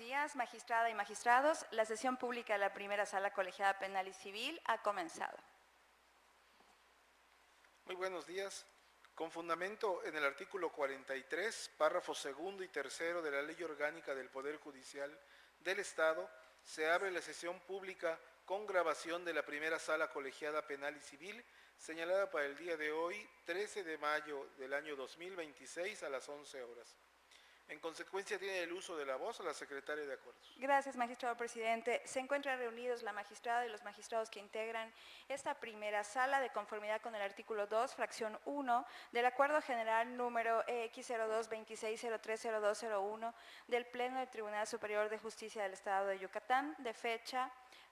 días, magistrada y magistrados. La sesión pública de la primera sala colegiada penal y civil ha comenzado. Muy buenos días. Con fundamento en el artículo 43, párrafos segundo y tercero de la Ley Orgánica del Poder Judicial del Estado, se abre la sesión pública con grabación de la primera sala colegiada penal y civil, señalada para el día de hoy, 13 de mayo del año 2026 a las 11 horas. En consecuencia, tiene el uso de la voz a la secretaria de Acuerdos. Gracias, magistrado presidente. Se encuentran reunidos la magistrada y los magistrados que integran esta primera sala de conformidad con el artículo 2, fracción 1 del Acuerdo General número EX0226030201 del Pleno del Tribunal Superior de Justicia del Estado de Yucatán, de fecha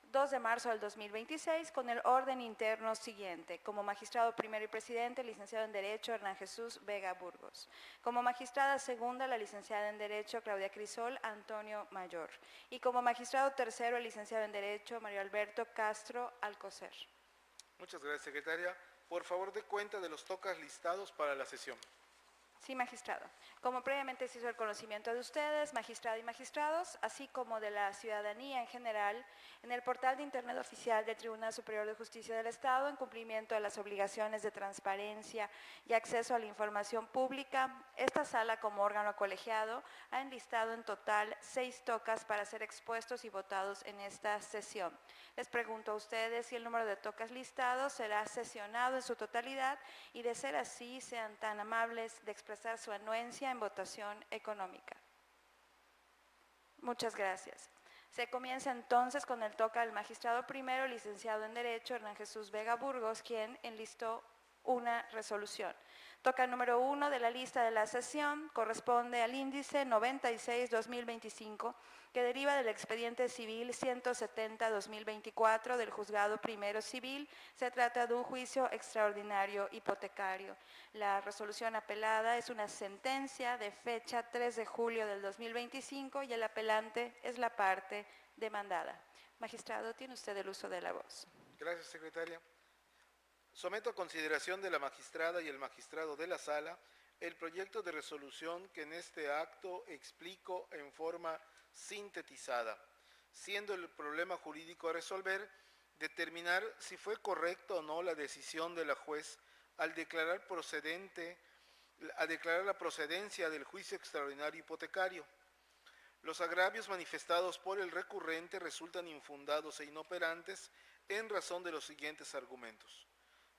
2 de marzo del 2026, con el orden interno siguiente. Como magistrado primero y presidente, licenciado en Derecho, Hernán Jesús Vega Burgos. Como magistrada segunda, la licenciada en Derecho, Claudia Crisol Antonio Mayor. Y como magistrado tercero, el licenciado en Derecho, Mario Alberto Castro Alcocer. Muchas gracias, secretaria. Por favor, dé cuenta de los tocas listados para la sesión. Sí, magistrado. Como previamente se hizo el conocimiento de ustedes, magistrado y magistrados, así como de la ciudadanía en general, en el portal de Internet oficial del Tribunal Superior de Justicia del Estado, en cumplimiento de las obligaciones de transparencia y acceso a la información pública, esta sala como órgano colegiado ha enlistado en total 6 tocas para ser expuestos y votados en esta sesión. Les pregunto a ustedes si el número de tocas listados será sesionado en su totalidad y, de ser así, sean tan amables de expresar su anuencia en votación económica. Muchas gracias. Se comienza entonces con el toca del magistrado primero, licenciado en Derecho, Hernán Jesús Vega Burgos, quien enlistó una resolución. Toca número 1 de la lista de la sesión, corresponde al índice 96-2025, que deriva del expediente civil 170-2024 del Juzgado Primero Civil. Se trata de un juicio extraordinario hipotecario. La resolución apelada es una sentencia de fecha 3 de julio del 2025 y el apelante es la parte demandada. Magistrado, tiene usted el uso de la voz. Gracias, secretaria. Someto a consideración de la magistrada y el magistrado de la sala el proyecto de resolución que en este acto explico en forma sintetizada, siendo el problema jurídico a resolver determinar si fue correcta o no la decisión de la juez al declarar la procedencia del juicio extraordinario hipotecario. Los agravios manifestados por el recurrente resultan infundados e inoperantes en razón de los siguientes argumentos.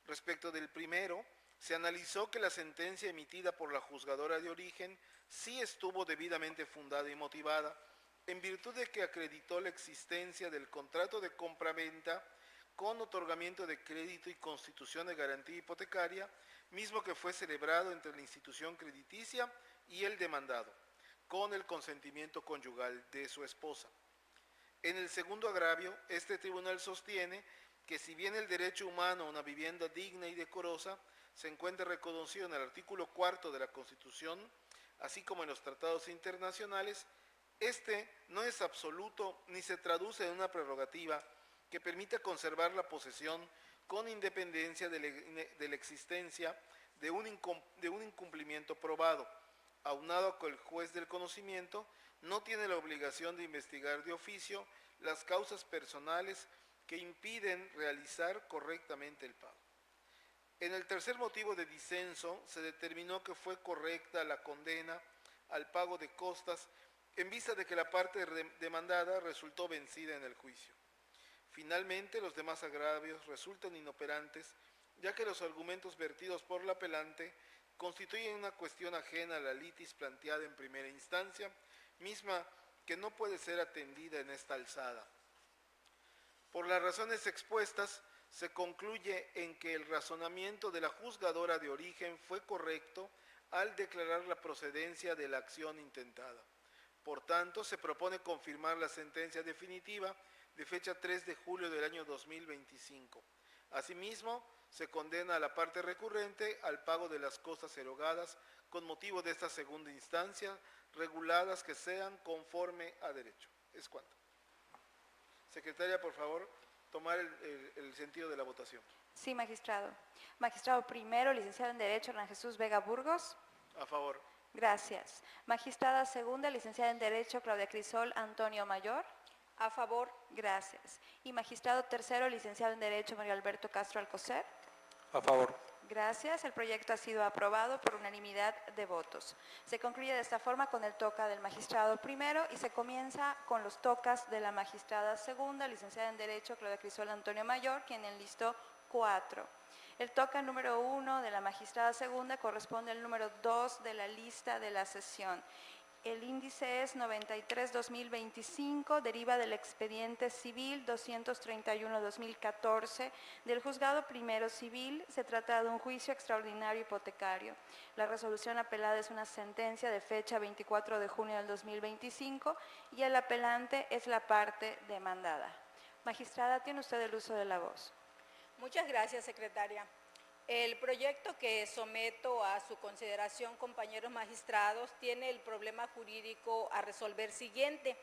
Respecto del primero, se analizó que la sentencia emitida por la juzgadora de origen sí estuvo debidamente fundada y motivada, en virtud de que acreditó la existencia del contrato de compraventa con otorgamiento de crédito y constitución de garantía hipotecaria, mismo que fue celebrado entre la institución crediticia y el demandado, con el consentimiento conyugal de su esposa. En el segundo agravio, este tribunal sostiene que si bien el derecho humano a una vivienda digna y decorosa se encuentra reconocido en el artículo 4 de la Constitución, así como en los tratados internacionales, este no es absoluto ni se traduce en una prerrogativa que permita conservar la posesión con independencia de la existencia de un incumplimiento probado. Aunado con el juez del conocimiento, no tiene la obligación de investigar de oficio las causas personales que impiden realizar correctamente el pago. En el tercer motivo de disenso, se determinó que fue correcta la condena al pago de costas en vista de que la parte demandada resultó vencida en el juicio. Finalmente, los demás agravios resultan inoperantes, ya que los argumentos vertidos por la apelante constituyen una cuestión ajena a la litis planteada en primera instancia, misma que no puede ser atendida en esta alzada. Por las razones expuestas, se concluye en que el razonamiento de la juzgadora de origen fue correcto al declarar la procedencia de la acción intentada. Por tanto, se propone confirmar la sentencia definitiva de fecha 3 de julio del año 2025. Asimismo, se condena a la parte recurrente al pago de las costas erogadas con motivo de esta segunda instancia, reguladas que sean conforme a derecho. Es cuanto. Secretaria, por favor, tomar el sentido de la votación. Sí, magistrado. Magistrado primero, licenciado en Derecho, Hernán Jesús Vega Burgos. A favor. Gracias. Magistrada segunda, licenciada en Derecho, Claudia Crisol Antonio Mayor. A favor. Gracias. Y magistrado tercero, licenciado en Derecho, Mario Alberto Castro Alcocer. A favor. Gracias. El proyecto ha sido aprobado por unanimidad de votos. Se concluye de esta forma con el toca del magistrado primero y se comienza con los tocas de la magistrada segunda, licenciada en Derecho, Claudia Crisol Antonio Mayor, quien enlistó 4. El toca número 1 de la magistrada segunda corresponde al número 2 de la lista de la sesión. El índice es 93-2025, deriva del expediente civil 231-2014 del Juzgado Primero Civil. Se trata de un juicio extraordinario hipotecario. La resolución apelada es una sentencia de fecha 24 de junio del 2025 y el apelante es la parte demandada. Magistrada, tiene usted el uso de la voz. Muchas gracias, secretaria. El proyecto que someto a su consideración, compañeros magistrados, tiene el problema jurídico a resolver siguiente: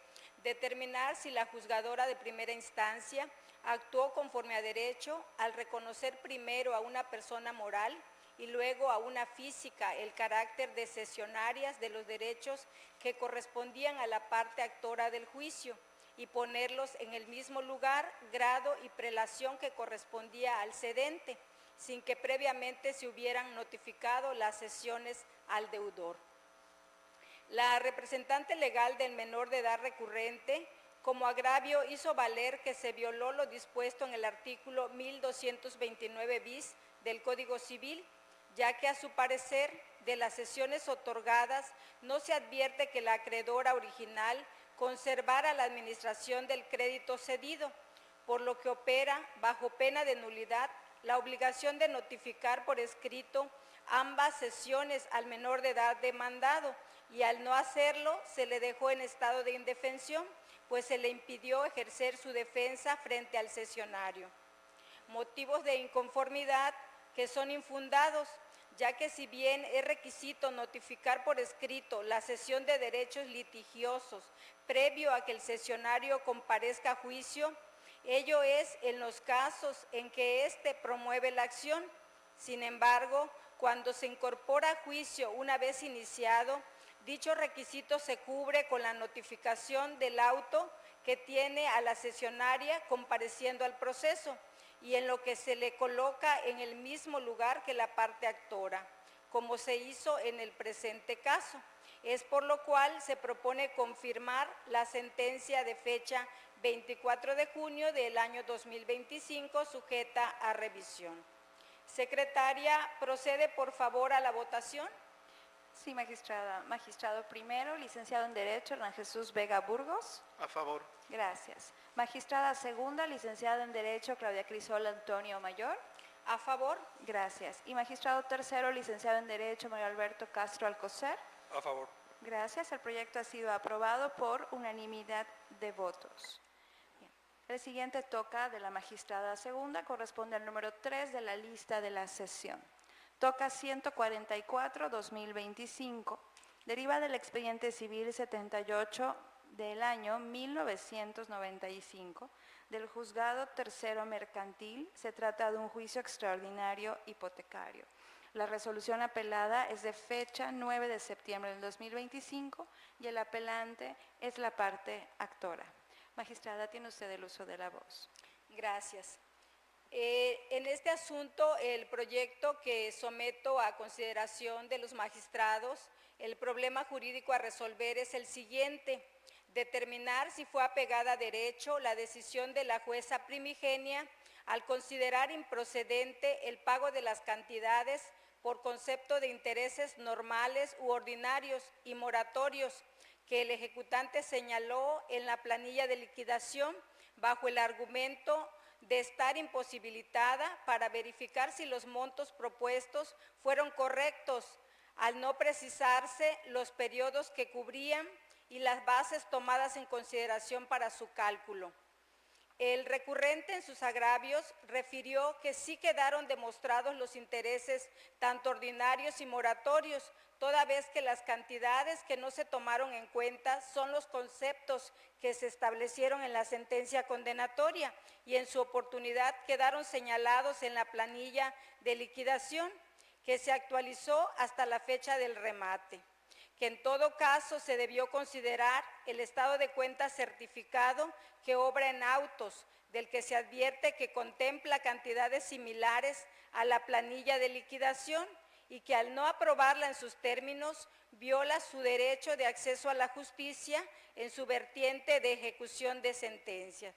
determinar si la juzgadora de primera instancia actuó conforme a derecho al reconocer primero a una persona moral y luego a una física el carácter de cesionarias de los derechos que correspondían a la parte actora del juicio y ponerlos en el mismo lugar, grado y prelación que correspondía al cedente, sin que previamente se hubieran notificado las cesiones al deudor. La representante legal del menor de edad recurrente, como agravio, hizo valer que se violó lo dispuesto en el artículo 1229 bis del Código Civil, ya que a su parecer de las cesiones otorgadas no se advierte que la acreedora original conservara la administración del crédito cedido, por lo que opera bajo pena de nulidad la obligación de notificar por escrito ambas cesiones al menor de edad demandado, y al no hacerlo se le dejó en estado de indefensión, pues se le impidió ejercer su defensa frente al cesionario. Motivos de inconformidad que son infundados, ya que si bien es requisito notificar por escrito la cesión de derechos litigiosos previo a que el cesionario comparezca a juicio, ello es en los casos en que éste promueve la acción. Sin embargo, cuando se incorpora a juicio una vez iniciado, dicho requisito se cubre con la notificación del auto que tiene a la cesionaria compareciendo al proceso y en lo que se le coloca en el mismo lugar que la parte actora, como se hizo en el presente caso. Es por lo cual se propone confirmar la sentencia de fecha 24 de junio del año 2025, sujeta a revisión. Secretaria, procede por favor a la votación. Sí, magistrada. Magistrado primero, licenciado en Derecho, Hernán Jesús Vega Burgos. A favor. Gracias. Magistrada segunda, licenciada en Derecho, Claudia Crisol Antonio Mayor. A favor. Gracias. Y magistrado tercero, licenciado en Derecho, Mario Alberto Castro Alcocer. A favor. Gracias. El proyecto ha sido aprobado por unanimidad de votos. Bien. El siguiente toca de la magistrada segunda corresponde al número 3 de la lista de la sesión. Toca 144-2025. Deriva del expediente civil 78 del año 1995 del Juzgado Tercero Mercantil. Se trata de un juicio extraordinario hipotecario. La resolución apelada es de fecha 9 de septiembre del 2025 y el apelante es la parte actora. Magistrada, tiene usted el uso de la voz. Gracias. En este asunto, el proyecto que someto a consideración de los magistrados, el problema jurídico a resolver es el siguiente: determinar si fue apegada a derecho la decisión de la jueza primigenia al considerar improcedente el pago de las cantidades por concepto de intereses normales u ordinarios y moratorios que el ejecutante señaló en la planilla de liquidación bajo el argumento de estar imposibilitada para verificar si los montos propuestos fueron correctos, al no precisarse los periodos que cubrían y las bases tomadas en consideración para su cálculo. El recurrente en sus agravios refirió que sí quedaron demostrados los intereses tanto ordinarios y moratorios, toda vez que las cantidades que no se tomaron en cuenta son los conceptos que se establecieron en la sentencia condenatoria y en su oportunidad quedaron señalados en la planilla de liquidación que se actualizó hasta la fecha del remate. que en todo caso se debió considerar el estado de cuenta certificado que obra en autos, del que se advierte que contempla cantidades similares a la planilla de liquidación y que al no aprobarla en sus términos viola su derecho de acceso a la justicia en su vertiente de ejecución de sentencias.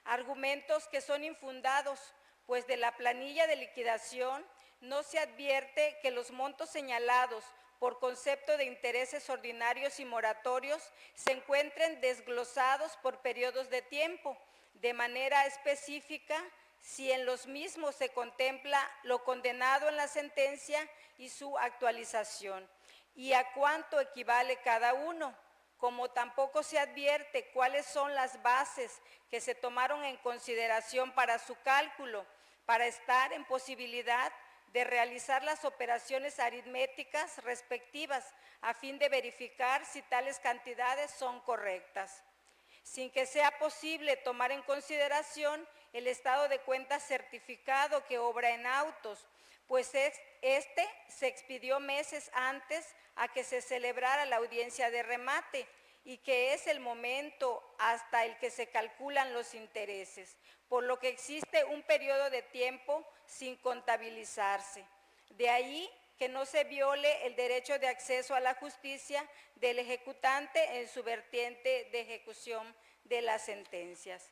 Argumentos que son infundados, pues de la planilla de liquidación no se advierte que los montos señalados por concepto de intereses ordinarios y moratorios se encuentren desglosados por periodos de tiempo, de manera específica si en los mismos se contempla lo condenado en la sentencia y su actualización, y a cuánto equivale cada uno, como tampoco se advierte cuáles son las bases que se tomaron en consideración para su cálculo, para estar en posibilidad de realizar las operaciones aritméticas respectivas a fin de verificar si tales cantidades son correctas, sin que sea posible tomar en consideración el estado de cuenta certificado que obra en autos, pues este se expidió meses antes a que se celebrara la audiencia de remate y que es el momento hasta el que se calculan los intereses, por lo que existe un periodo de tiempo sin contabilizarse. De ahí que no se viole el derecho de acceso a la justicia del ejecutante en su vertiente de ejecución de las sentencias.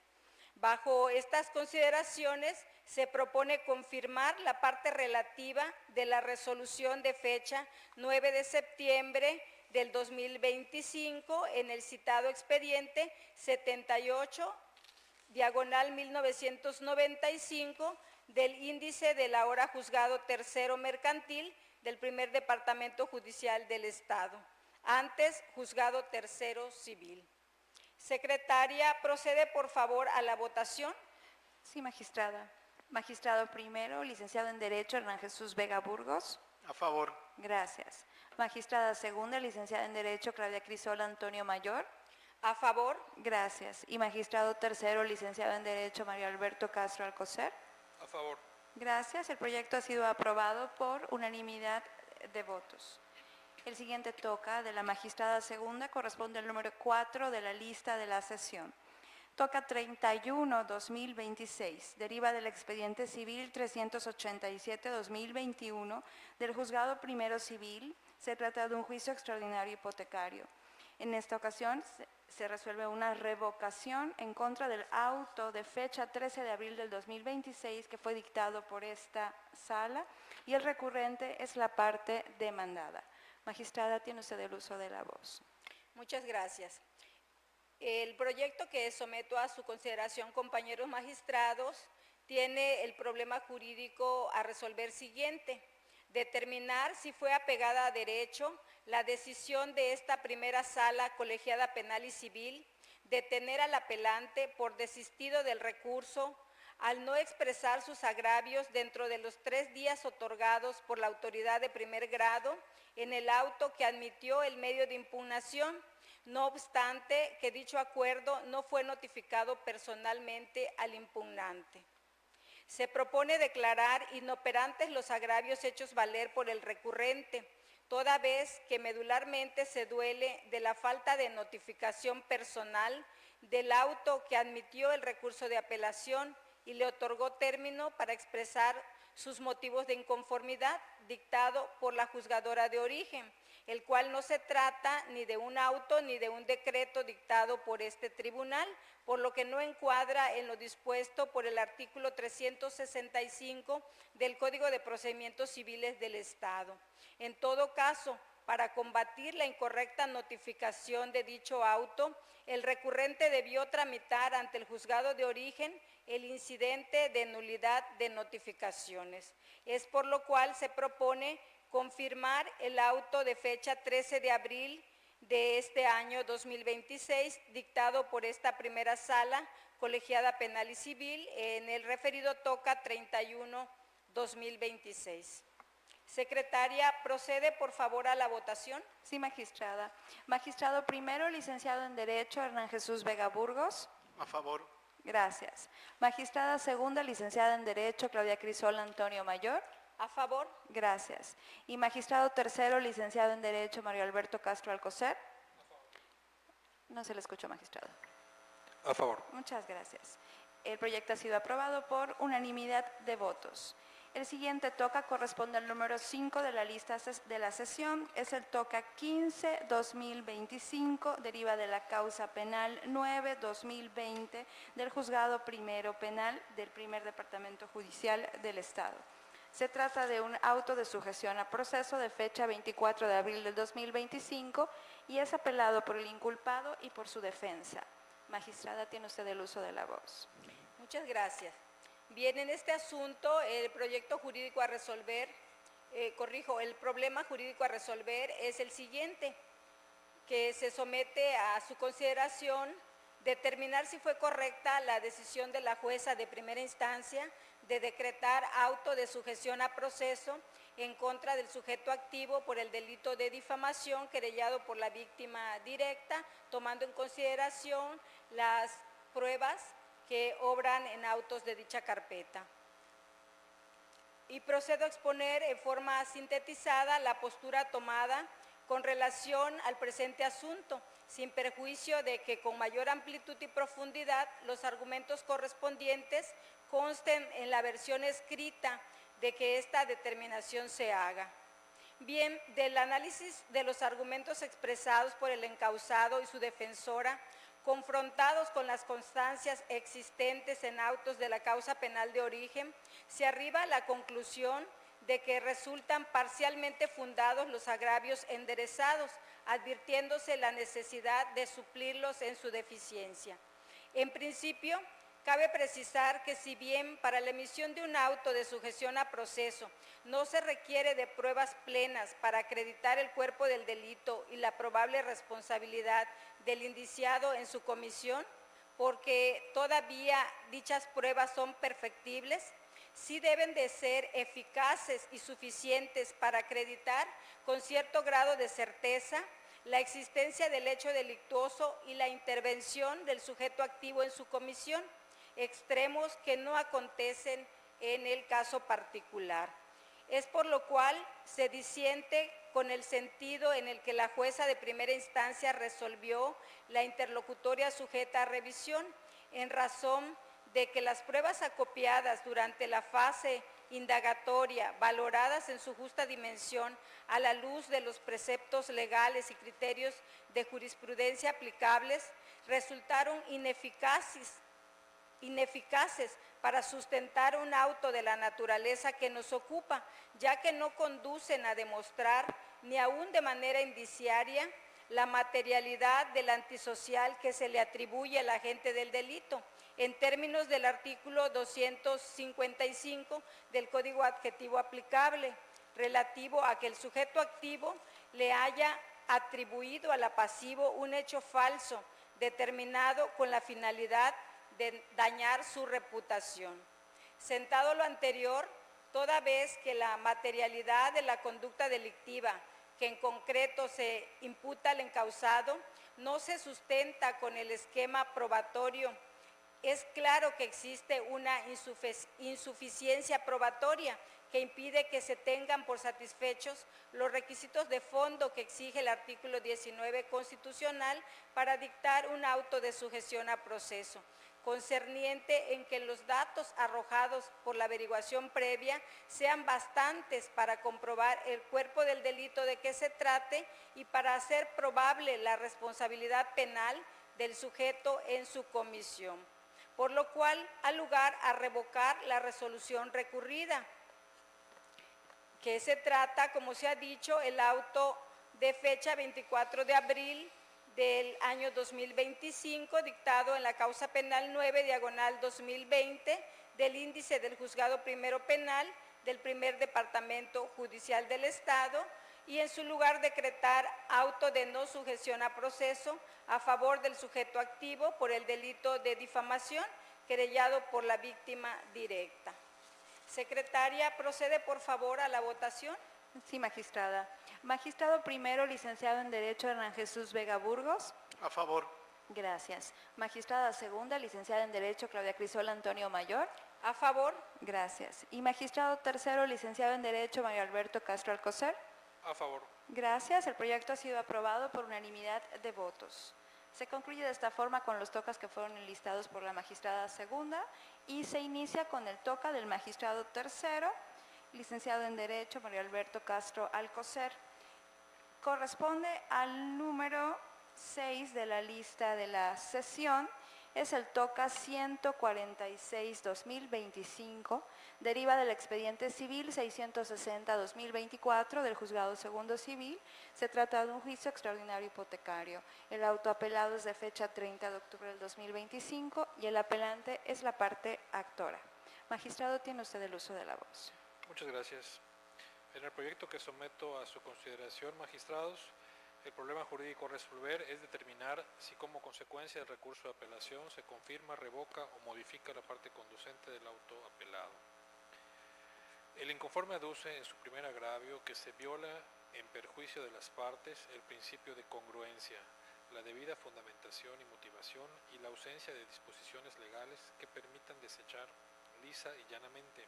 Bajo estas consideraciones, se propone confirmar la parte relativa de la resolución de fecha 9 de septiembre del 2025 en el citado expediente 78/1995 del índice de la hora juzgado tercero mercantil del primer departamento judicial del Estado, antes juzgado tercero civil. Secretaria, procede por favor a la votación. Sí, magistrada. Magistrado primero, licenciado en Derecho, Hernán Jesús Vega Burgos. A favor. Gracias. Magistrada segunda, licenciada en Derecho, Claudia Crisola Antonio Mayor. A favor. Gracias. Y magistrado tercero, licenciado en Derecho, Mario Alberto Castro Alcocer. A favor. Gracias. El proyecto ha sido aprobado por unanimidad de votos. El siguiente toca de la magistrada segunda, corresponde al número 4 de la lista de la sesión. Toca 31/2026, deriva del expediente civil 387/2021 del Juzgado Primero Civil. Se trata de un juicio extraordinario hipotecario. En esta ocasión se resuelve una revocación en contra del auto de fecha 13 de abril del 2026 que fue dictado por esta sala y el recurrente es la parte demandada. Magistrada, tiene usted el uso de la voz. Muchas gracias. El proyecto que someto a su consideración, compañeros magistrados, tiene el problema jurídico a resolver siguiente: determinar si fue apegada a derecho la decisión de esta primera sala colegiada penal y civil de detener al apelante por desistido del recurso al no expresar sus agravios dentro de los 3 días otorgados por la autoridad de primer grado en el auto que admitió el medio de impugnación, no obstante que dicho acuerdo no fue notificado personalmente al impugnante. Se propone declarar inoperantes los agravios hechos valer por el recurrente, toda vez que medularmente se duele de la falta de notificación personal del auto que admitió el recurso de apelación y le otorgó término para expresar sus motivos de inconformidad dictado por la juzgadora de origen, el cual no se trata ni de un auto ni de un decreto dictado por este tribunal, por lo que no encuadra en lo dispuesto por el artículo 365 del Código de Procedimientos Civiles del Estado. En todo caso, para combatir la incorrecta notificación de dicho auto, el recurrente debió tramitar ante el juzgado de origen el incidente de nulidad de notificaciones. Es por lo cual se propone confirmar el auto de fecha 13 de abril de este año 2026, dictado por esta primera sala colegiada penal y civil en el referido toca 31/2026. Secretaria, procede por favor a la votación. Sí, magistrada. Magistrado primero, licenciado en Derecho, Hernán Jesús Vega Burgos. A favor. Gracias. Magistrada segunda, licenciada en Derecho, Claudia Crisola Antonio Mayor. A favor. Gracias. Y magistrado tercero, licenciado en Derecho, Mario Alberto Castro Alcocer. No se le escuchó, magistrado. A favor. Muchas gracias. El proyecto ha sido aprobado por unanimidad de votos. El siguiente toca corresponde al número 5 de la lista de la sesión. Es el toca 15-2025, deriva de la causa penal 9-2020 del Juzgado Primero Penal del Primer Departamento Judicial del Estado. Se trata de un auto de sujeción a proceso de fecha 24 de abril del 2025 y es apelado por el inculpado y por su defensa. Magistrada, tiene usted el uso de la voz. Muchas gracias. Bien, en este asunto, el proyecto jurídico a resolver, el problema jurídico a resolver es el siguiente, que se somete a su consideración determinar si fue correcta la decisión de la jueza de primera instancia de decretar auto de sujeción a proceso en contra del sujeto activo por el delito de difamación querellado por la víctima directa, tomando en consideración las pruebas que obran en autos de dicha carpeta. Y procedo a exponer en forma sintetizada la postura tomada con relación al presente asunto, sin perjuicio de que con mayor amplitud y profundidad los argumentos correspondientes consten en la versión escrita de que esta determinación se haga. Bien, del análisis de los argumentos expresados por el encausado y su defensora, confrontados con las constancias existentes en autos de la causa penal de origen, se arriba a la conclusión de que resultan parcialmente fundados los agravios enderezados, advirtiéndose la necesidad de suplirlos en su deficiencia. En principio, cabe precisar que si bien para la emisión de un auto de sujeción a proceso no se requiere de pruebas plenas para acreditar el cuerpo del delito y la probable responsabilidad del indiciado en su comisión, porque todavía dichas pruebas son perfectibles, sí deben de ser eficaces y suficientes para acreditar con cierto grado de certeza la existencia del hecho delictuoso y la intervención del sujeto activo en su comisión, extremos que no acontecen en el caso particular. Es por lo cual se disiente con el sentido en el que la jueza de primera instancia resolvió la interlocutoria sujeta a revisión, en razón de que las pruebas acopiadas durante la fase indagatoria, valoradas en su justa dimensión a la luz de los preceptos legales y criterios de jurisprudencia aplicables, resultaron ineficaces para sustentar un auto de la naturaleza que nos ocupa, ya que no conducen a demostrar, ni aún de manera indiciaria, la materialidad del antisocial que se le atribuye al agente del delito, en términos del artículo 255 del Código Adjetivo aplicable, relativo a que el sujeto activo le haya atribuido al apasivo un hecho falso, determinado con la finalidad de dañar su reputación. Sentado lo anterior, toda vez que la materialidad de la conducta delictiva que en concreto se imputa al encausado no se sustenta con el esquema probatorio, es claro que existe una insuficiencia probatoria que impide que se tengan por satisfechos los requisitos de fondo que exige el artículo 19 constitucional para dictar un auto de sujeción a proceso, concerniente en que los datos arrojados por la averiguación previa sean bastantes para comprobar el cuerpo del delito de que se trate y para hacer probable la responsabilidad penal del sujeto en su comisión, por lo cual ha lugar a revocar la resolución recurrida, que se trata, como se ha dicho, el auto de fecha 24 de abril del año 2025, dictado en la causa penal 9/2020 del índice del Juzgado Primero Penal del Primer Departamento Judicial del Estado, y en su lugar decretar auto de no sujeción a proceso a favor del sujeto activo por el delito de difamación querellado por la víctima directa. Secretaria, procede por favor a la votación. Sí, magistrada. Magistrado primero, licenciado en Derecho, Hernán Jesús Vega Burgos. A favor. Gracias. Magistrada segunda, licenciada en Derecho, Claudia Crisol Antonio Mayor. A favor. Gracias. Y magistrado tercero, licenciado en Derecho, Mario Alberto Castro Alcocer. A favor. Gracias. El proyecto ha sido aprobado por unanimidad de votos. Se concluye de esta forma con los tocas que fueron enlistados por la magistrada segunda y se inicia con el toca del magistrado tercero, licenciado en Derecho, Mario Alberto Castro Alcocer. Corresponde al número 6 de la lista de la sesión. Es el toca 146-2025, deriva del expediente civil 660-2024 del Juzgado Segundo Civil. Se trata de un juicio extraordinario hipotecario. El autoapelado es de fecha 30 de octubre del 2025 y el apelante es la parte actora. Magistrado, tiene usted el uso de la voz. Muchas gracias. En el proyecto que someto a su consideración, magistrados, el problema jurídico a resolver es determinar si como consecuencia del recurso de apelación se confirma, revoca o modifica la parte conducente del autoapelado. El inconforme aduce en su primer agravio que se viola en perjuicio de las partes el principio de congruencia, la debida fundamentación y motivación y la ausencia de disposiciones legales que permitan desechar lisa y llanamente,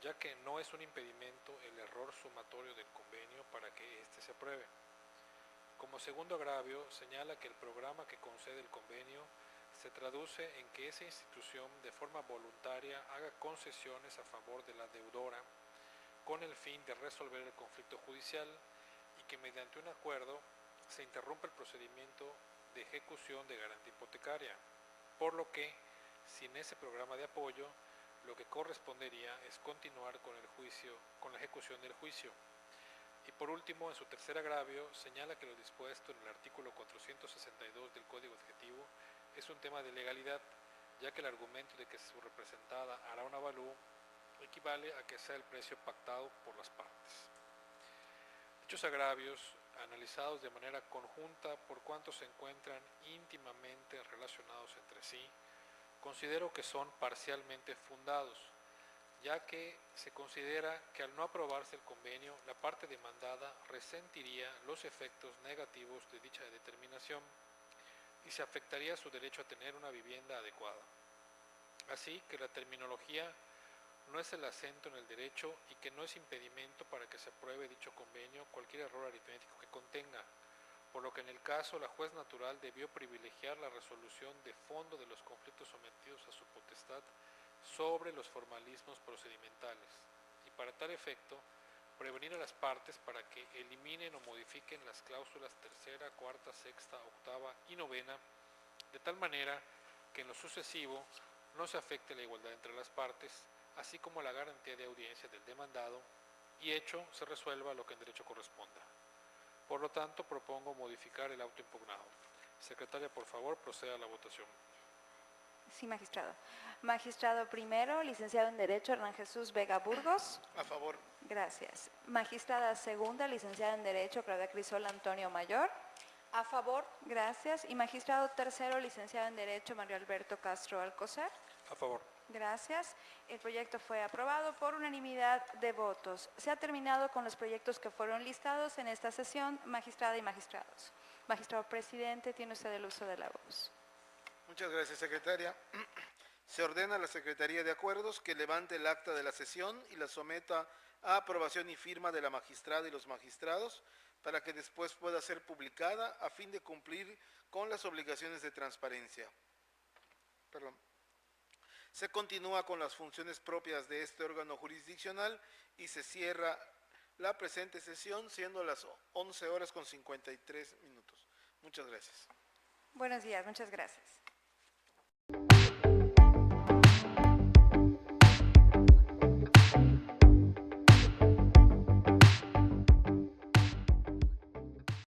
ya que no es un impedimento el error sumatorio del convenio para que éste se apruebe. Como segundo agravio, señala que el programa que concede el convenio se traduce en que esa institución de forma voluntaria haga concesiones a favor de la deudora con el fin de resolver el conflicto judicial y que mediante un acuerdo se interrumpa el procedimiento de ejecución de garantía hipotecaria, por lo que, sin ese programa de apoyo, lo que correspondería es continuar con la ejecución del juicio. Y por último, en su tercer agravio, señala que lo dispuesto en el artículo 462 del Código Adjetivo es un tema de legalidad, ya que el argumento de que su representada hará un avalúo equivale a que sea el precio pactado por las partes. Dichos agravios, analizados de manera conjunta por cuanto se encuentran íntimamente relacionados entre sí, considero que son parcialmente fundados, ya que se considera que al no aprobarse el convenio, la parte demandada resentiría los efectos negativos de dicha determinación y se afectaría su derecho a tener una vivienda adecuada. Así que la terminología no es el acento en el derecho y que no es impedimento para que se apruebe dicho convenio cualquier error aritmético que contenga, por lo que en el caso la juez natural debió privilegiar la resolución de fondo de los conflictos sometidos a su potestad sobre los formalismos procedimentales y para tal efecto prevenir a las partes para que eliminen o modifiquen las cláusulas tercera, cuarta, sexta, octava y novena de tal manera que en lo sucesivo no se afecte la igualdad entre las partes, así como la garantía de audiencia del demandado y hecho se resuelva lo que en derecho corresponda. Por lo tanto, propongo modificar el auto impugnado. Secretaria, por favor, proceda a la votación. Sí, magistrado. Magistrado primero, licenciado en Derecho, Hernán Jesús Vega Burgos. A favor. Gracias. Magistrada segunda, licenciada en Derecho, Claudia Crisol Antonio Mayor. A favor. Gracias. Y magistrado tercero, licenciado en Derecho, Mario Alberto Castro Alcocer. A favor. Gracias. El proyecto fue aprobado por unanimidad de votos. Se ha terminado con los proyectos que fueron listados en esta sesión, magistrada y magistrados. Magistrado presidente, tiene usted el uso de la voz. Muchas gracias, secretaria. Se ordena a la Secretaría de Acuerdos que levante el acta de la sesión y la someta a aprobación y firma de la magistrada y los magistrados para que después pueda ser publicada a fin de cumplir con las obligaciones de transparencia. Se continúa con las funciones propias de este órgano jurisdiccional y se cierra la presente sesión siendo las 11:53. Muchas gracias. Buenos días, muchas gracias.